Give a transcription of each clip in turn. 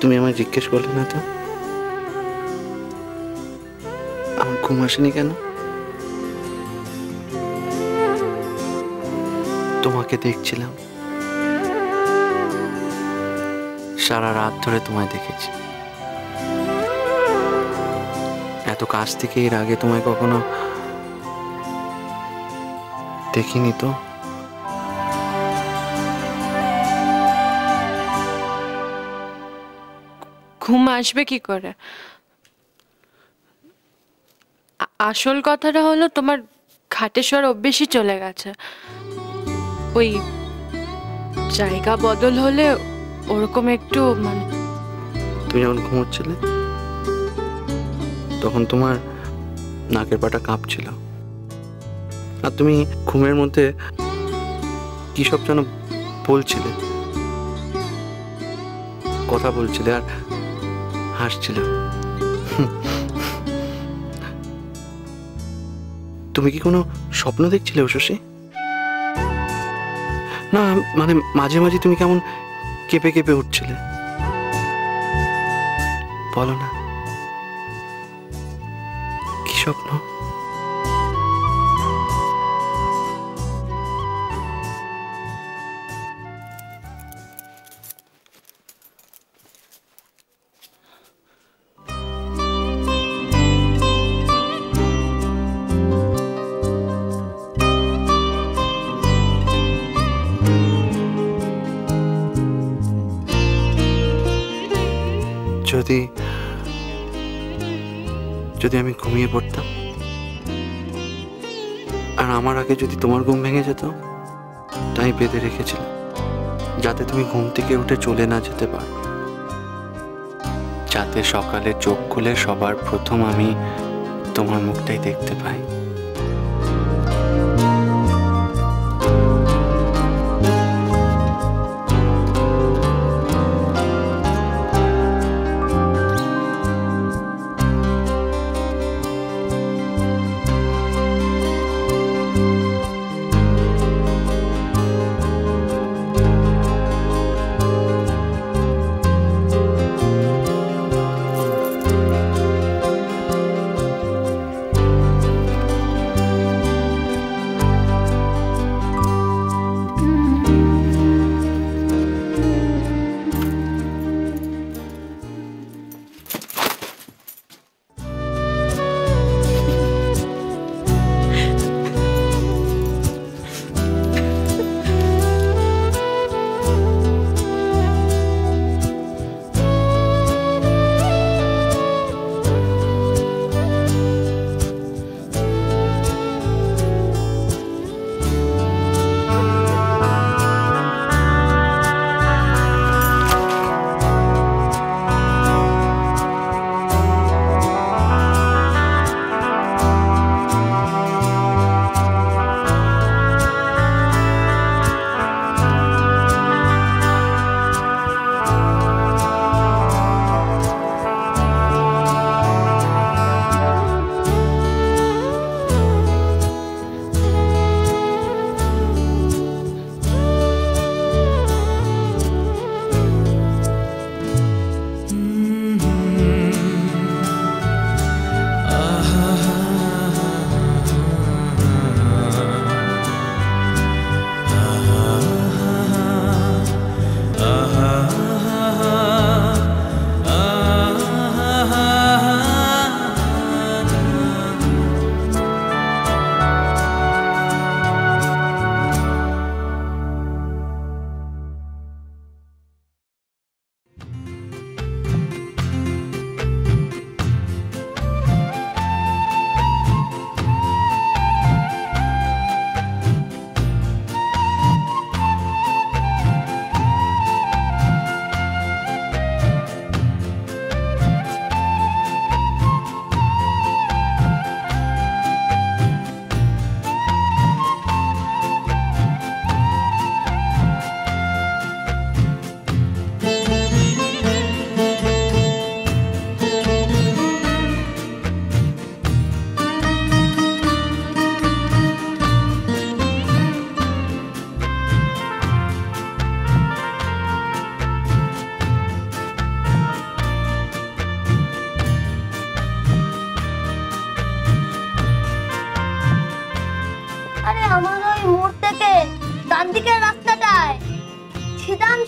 তুমি আমায় জিজ্ঞেস করলে না তো আমার ঘুম আসেনি কেন? তোমাকে দেখছিলাম, সারা রাত ধরে তোমায় দেখেছি। এত কাছ থেকে এর আগে তোমায় কখনো দেখিনি তো। ঘুম আসবে কি করে? আসল কথাটা হলো তোমার খাটে শোয়ার অভ্যেসই চলে গেছে। ওই জায়গা বদল হলে ওরকম একটু মানে। তুমি যখন ঘুমোচ্ছিলে তখন তোমার নাকের পাটা কাঁপছিল, আর তুমি ঘুমের মধ্যে কি সব যেন বলছিলে, কথা বলছিলে আর হাসছিলে। তুমি কি কোনো স্বপ্ন দেখছিলে উষসী? না মানে মাঝে মাঝে তুমি কেমন কেঁপে কেঁপে উঠছিলে, বলো না কি স্বপ্ন? যদি যদি আমি ঘুমিয়ে পড়তাম আর আমার আগে যদি তোমার ঘুম ভেঙে যেত, তাই বেঁধে রেখেছিলাম যাতে তুমি ঘুম থেকে উঠে চলে না যেতে পারো, যাতে সকালে চোখ খুলে সবার প্রথম আমি তোমার মুখটাই দেখতে পাই।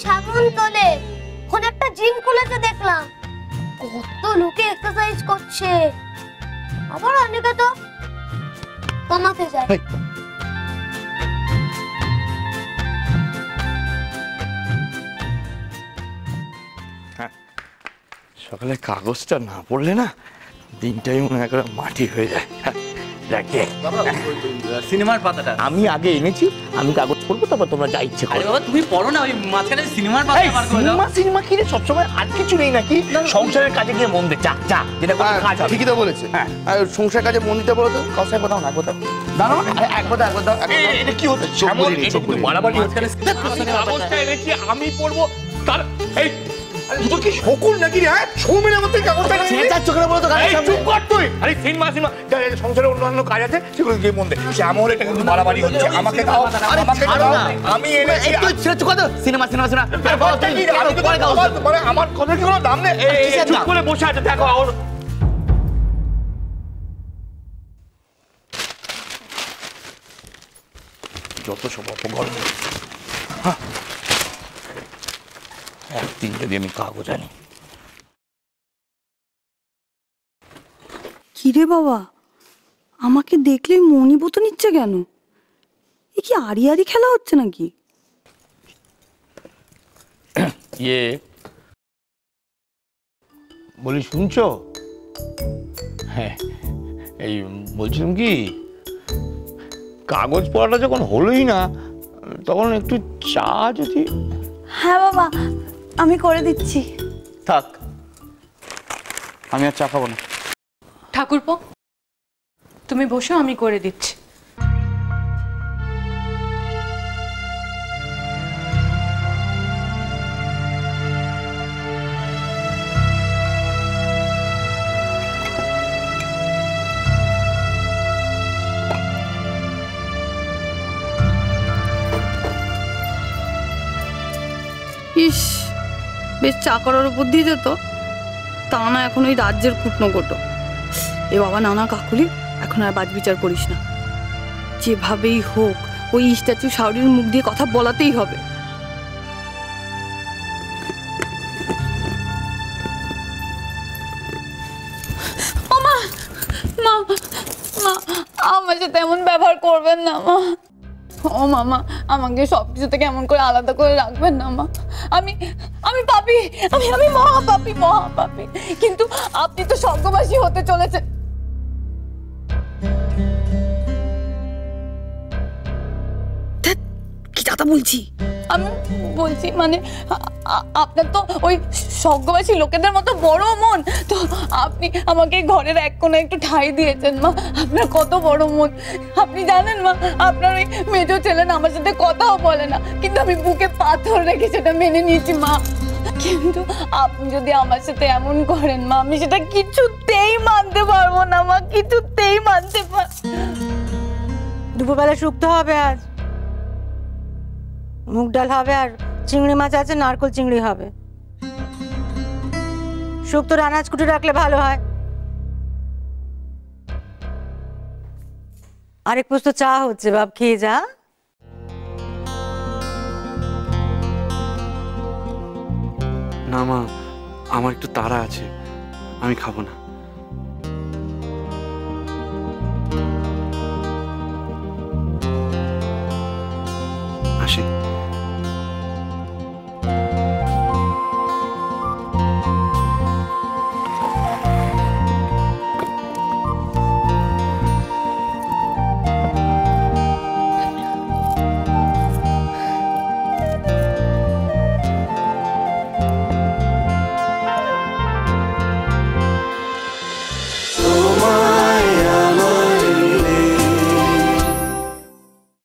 সাবন তোলে। ওখানে একটা জিম খুলেছে দেখলাম, কত লোকে এক্সারসাইজ করছে। আবার অনেকে তো কমাতে যায়। সকালে কাগজটা না পড়লে না দিনটাই মনে হয় মাটি হয়ে যায়। সিনেমার পাতাটা আমি আগে এনেছি, আমি কাগজ পড়বো, তারপর তোমরা যা ইচ্ছে করো। বাবা তুমি পড়ো না, ওই মাঝখানে সিনেমার পাতা বার করে দাও। সিনেমা কিনে সবসময় আর কিছু নেই নাকি? সংসারের কাজে গিয়ে মন দে, যা যা, যেটা কোনো কাজ হবে। ঠিকই তো বলেছে। আর সংসার কাজে মন দিতে বলো তো। কসাই কোথাও না কোথাও দাঁড়াও, একবার দাও, একবার দাও। এটা কি হচ্ছে? চোখ বুলিয়ে নি, চোখ বুলিয়ে নি। বাড়াবাড়ি হচ্ছে। কাগজটা এনেছি আমি পড়বো, তার এই তুই কি শকুন নাকি রে? সৌমেনের মধ্যে কাগজটা ছেঁচা চোখে বলো তো। এই চুপ কর তুই। আরে সিনেমা সংসারে অন্যান্য কাজ আছে, সেগুলো গিয়ে মন দে। শ্যামল, এটা কিন্তু বাড়াবাড়ি হচ্ছে। আমাকে দাও, আমাকে দাও। আমি এনেছি। একটু ছেড়ে চুপ কর। সিনেমা সিনেমা সিনেমা মানে আমার কথা কি কোনো দাম নেই? চুপ করে বসে আছে, দেখো। যত সব অপকর্ম। একদিন যদি আমি কাগজ আনি। কিরে বাবা, আমাকে দেখলেই মনিবত নিচ্ছে কেন? এ কি আড়ি আড়ি খেলা হচ্ছে নাকি? বলি শুনছো? হ্যাঁ, এই বলছিলাম কি, কাগজ পড়াটা যখন হলোই না, তখন একটু চা যদি। হ্যাঁ বাবা, আমি করে দিচ্ছি। থাক, আমি আর চা খাবো না। ঠাকুরপো, তুমি বসো, আমি করে দিচ্ছি। ইস, বেশ চা করার উপর দিয়ে যেত, তা না এখন ওই রাজ্যের কুটনো কোটো। এ বাবা, নানা কাকুলি, এখন আর বাজ বিচার করিস না। যেভাবেই হোক ওই স্ট্যাচু শাওরির মুখ দিয়ে কথা বলাতেই হবে। মা মা মা, আমার সাথে এমন ব্যবহার করবেন না মা। ও মামা, আমাকে সবকিছু থেকে এমন করে আলাদা করে রাখবেন না মা। আমি আমি পাপী, আমি মহাপাপী, মহাপাপী। কিন্তু আপনি তো স্বর্গবাসী হতে চলেছেন। কি দাদা বলছি? আমি বলছি মানে আপনার তো ওই স্বর্গবাসী লোকেদের মতো বড় মন, তো আপনি আমাকে ঘরের এক কোণে একটু ঠাঁই দিয়েছেন মা। আপনার কত বড় মন আপনি জানেন মা। আপনার ওই মেজো ছেলে না আমার সাথে কথাও বলে না, কিন্তু আমি বুকে পাথর রেখে সেটা মেনে নিয়েছি মা। কিন্তু আপনি যদি আমার সাথে এমন করেন মা, আমি সেটা কিছুতেই মানতে পারবো না মা, কিছুতেই মানতে পার। দুপুরবেলা শুক্তো হবে, আজ মুগ ডাল হবে, আর চিংড়ি মাছ আছে, নারকোল চিংড়ি হবে। শুক্তোর আনাজ কুটে রাখলে ভালো হয়। আরেক পুস্ত চা হচ্ছে, বাপ খেয়ে যা। না মা, আমার একটু তাড়া আছে, আমি খাবো না। আসি।